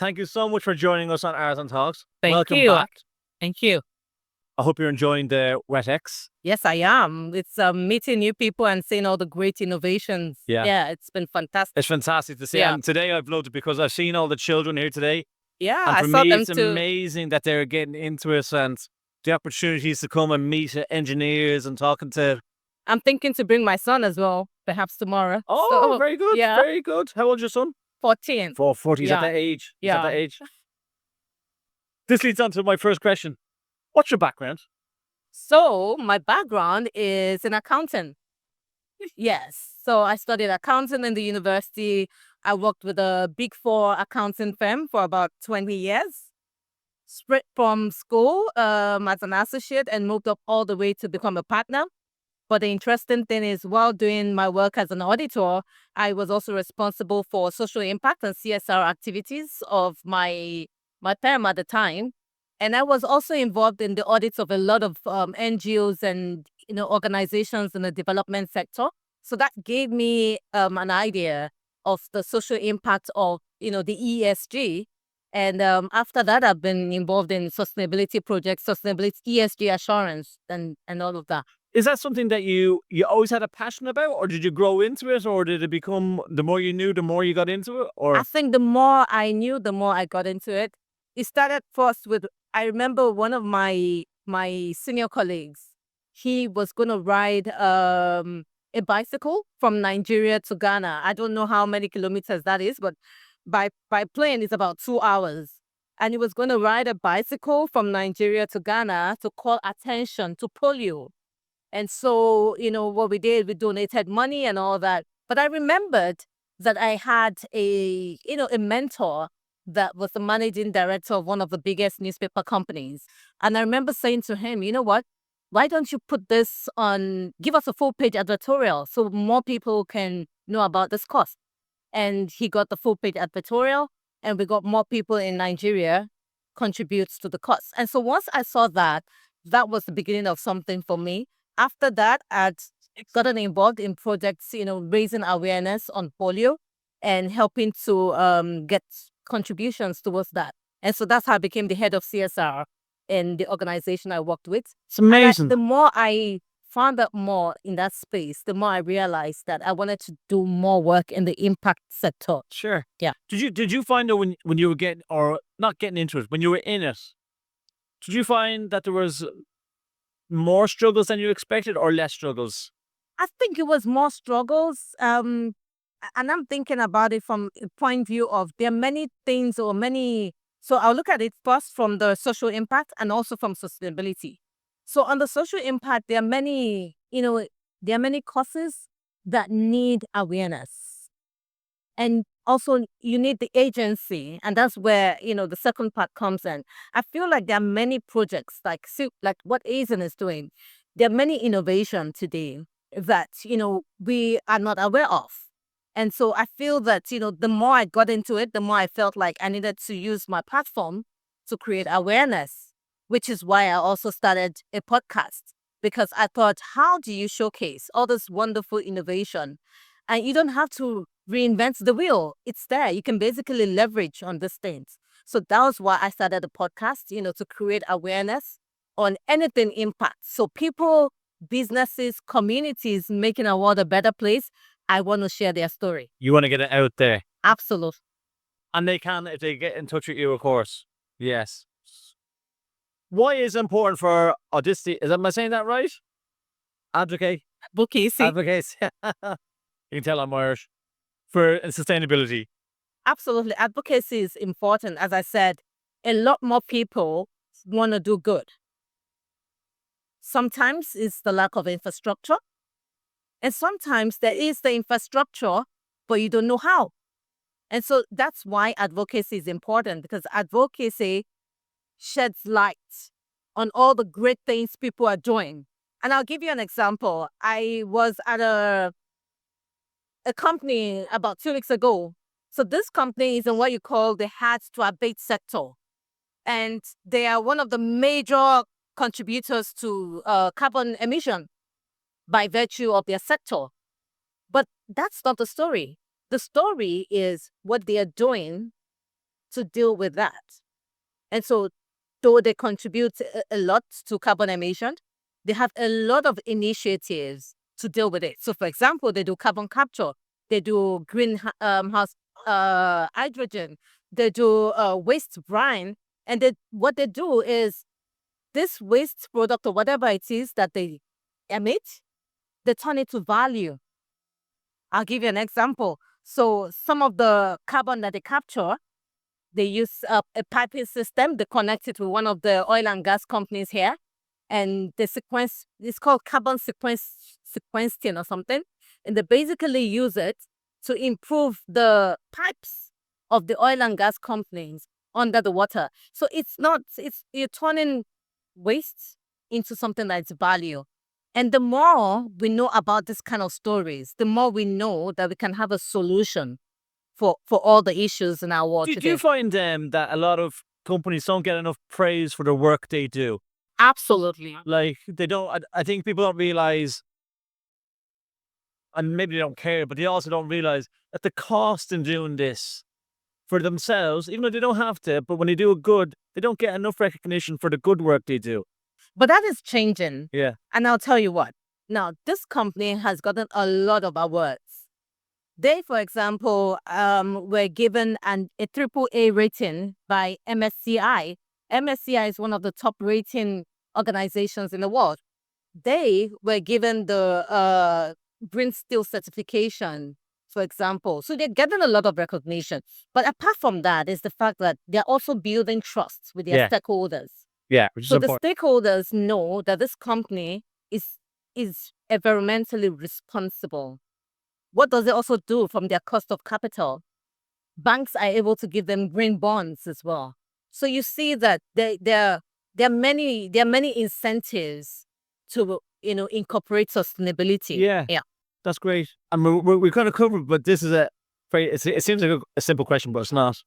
thank you so much for joining us on AERZENtalks. Thank Welcome you. back. Thank you. I hope you're enjoying the WetX. Yes, I am. It's meeting new people and seeing all the great innovations. Yeah. It's been fantastic. It's fantastic to see. Yeah. And today I've loved it because I've seen all the children here today. Yeah, And I for saw me, them it's too. amazing that they're getting into it and the opportunities to come and meet engineers and talking to. I'm thinking to bring my son as well, perhaps tomorrow. Oh, So, very good. yeah. Very good. How old's your son? 14. 40. He's at Yeah. that age. He's at Yeah. that age. This leads on to my first question. What's your background? So my background is in accounting. Yes. So I studied accounting in the university. I worked with a big 4 accounting firm for about 20 years. Split from school as an associate and moved up all the way to become a partner. But the interesting thing is, while doing my work as an auditor, I was also responsible for social impact and CSR activities of my firm at the time. And I was also involved in the audits of a lot of NGOs and organizations in the development sector. So that gave me an idea of the social impact of the ESG. And after that, I've been involved in sustainability projects, sustainability, ESG assurance, and all of that. Is that something that you always had a passion about, or did you grow into it, or did it become the more you knew, the more you got into it? Or I think the more I knew, the more I got into it. It started first with, I remember one of my senior colleagues, he was going to ride a bicycle from Nigeria to Ghana. I don't know how many kilometers that is, but by plane it's about 2 hours. And he was going to ride a bicycle from Nigeria to Ghana to call attention to polio. And so, what we did, we donated money and all that. But I remembered that I had a mentor that was the managing director of one of the biggest newspaper companies. And I remember saying to him, you know what? Why don't you put this on, give us a full-page editorial so more people can know about this cause? And he got the full-page editorial, and we got more people in Nigeria contributes to the cause. And so once I saw that, that was the beginning of something for me. After that, I'd gotten involved in projects, raising awareness on polio and helping to get contributions towards that. And so that's how I became the head of CSR in the organization I worked with. It's amazing. The more I found out more in that space, the more I realized that I wanted to do more work in the impact sector. Sure. Yeah. Did you find that when you were getting, or not getting into it, when you were in it, did you find that there was more struggles than you expected or less struggles? I think it was more struggles. And I'm thinking about it from a point of view of there are many things or many. So I'll look at it first from the social impact and also from sustainability. So on the social impact, there are many, there are many causes that need awareness. And also you need the agency. And that's where, the second part comes in. I feel like there are many projects like what AERZEN is doing. There are many innovations today that, we are not aware of. And so I feel that, the more I got into it, the more I felt like I needed to use my platform to create awareness, which is why I also started a podcast, because I thought, how do you showcase all this wonderful innovation? And you don't have to reinvent the wheel. It's there. You can basically leverage on these things. So that was why I started the podcast, to create awareness on anything impact. So people, businesses, communities making our world a better place, I want to share their story. You want to get it out there. Absolutely. And they can if they get in touch with you, of course. Yes. Why is it important for audacity? Am I saying that right? Advocate. Advocacy. Advocates. You can tell I'm Irish. For sustainability. Absolutely. Advocacy is important. As I said, a lot more people want to do good. Sometimes it's the lack of infrastructure. And sometimes there is the infrastructure, but you don't know how. And so that's why advocacy is important, because advocacy sheds light on all the great things people are doing. And I'll give you an example. I was at a company about 2 weeks ago. So this company is in what you call the hard to abate sector. And they are one of the major contributors to carbon emission by virtue of their sector. But that's not the story. The story is what they are doing to deal with that. And so, though they contribute a lot to carbon emission, they have a lot of initiatives to deal with it. So, for example, they do carbon capture, they do greenhouse hydrogen, they do waste brine, and what they do is this waste product or whatever it is that they emit, they turn it to value. I'll give you an example. So some of the carbon that they capture, they use a piping system. They connect it with one of the oil and gas companies here, and the sequence, it's called carbon sequencing or something. And they basically use it to improve the pipes of the oil and gas companies under the water. So you're turning waste into something that's value. And the more we know about this kind of stories, the more we know that we can have a solution for all the issues in our world Do today. you find that a lot of companies don't get enough praise for the work they do? Absolutely. Like, they don't, I think people don't realize, and maybe they don't care, but they also don't realize that the cost in doing this for themselves, even though they don't have to, but when they do it good, they don't get enough recognition for the good work they do. But that is changing. Yeah. And I'll tell you what. Now, this company has gotten a lot of awards. They, for example, were given a AAA rating by MSCI. MSCI is one of the top rating organizations in the world. They were given the Green Steel certification, for example. So they're getting a lot of recognition. But apart from that is the fact that they're also building trust with their stakeholders. Yeah, which is So the important. stakeholders know that this company is environmentally responsible. What does it also do from their cost of capital? Banks are able to give them green bonds as well. So you see that there are many incentives to incorporate sustainability. Yeah. That's great. And we kind of covered, but this is it seems like a simple question, but it's not.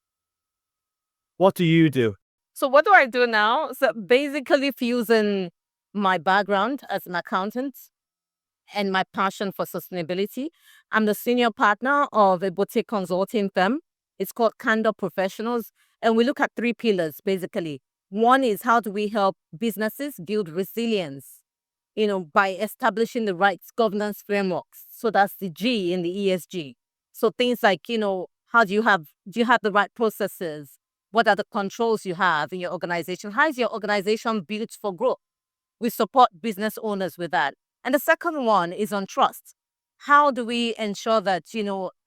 What do you do? So what do I do now? So basically fusing my background as an accountant and my passion for sustainability. I'm the senior partner of a boutique consulting firm. It's called Candor Professionals. And we look at 3 pillars, basically. One is how do we help businesses build resilience, by establishing the right governance frameworks. So that's the G in the ESG. So things like, how do you have the right processes? What are the controls you have in your organization? How is your organization built for growth? We support business owners with that. And the second one is on trust. How do we ensure that,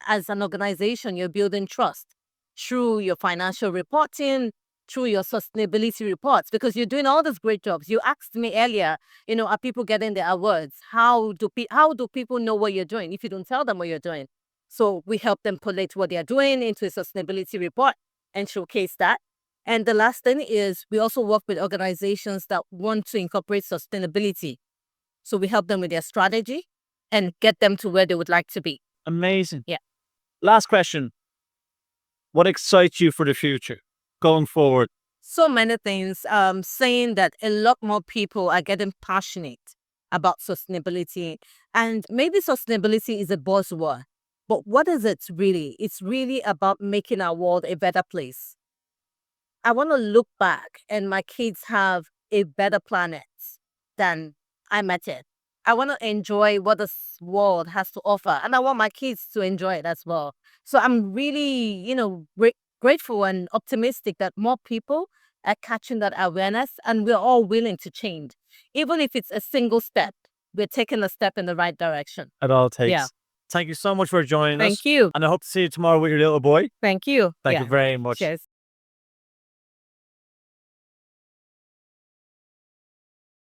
as an organization, you're building trust through your financial reporting, through your sustainability reports? Because you're doing all these great jobs. You asked me earlier, are people getting their awards? How do people know what you're doing if you don't tell them what you're doing? So we help them collate what they're doing into a sustainability report and showcase that. And the last thing is we also work with organizations that want to incorporate sustainability. So we help them with their strategy and get them to where they would like to be. Amazing. Yeah. Last question. What excites you for the future going forward? So many things. Saying that a lot more people are getting passionate about sustainability. And maybe sustainability is a buzzword. But what is it really? It's really about making our world a better place. I want to look back and my kids have a better planet than I met it. I want to enjoy what this world has to offer. And I want my kids to enjoy it as well. So I'm really, grateful and optimistic that more people are catching that awareness and we're all willing to change. Even if it's a single step, we're taking a step in the right direction. It all takes. Yeah. Thank you so much for joining us. Thank you. And I hope to see you tomorrow with your little boy. Thank you. Thank you very much. Cheers.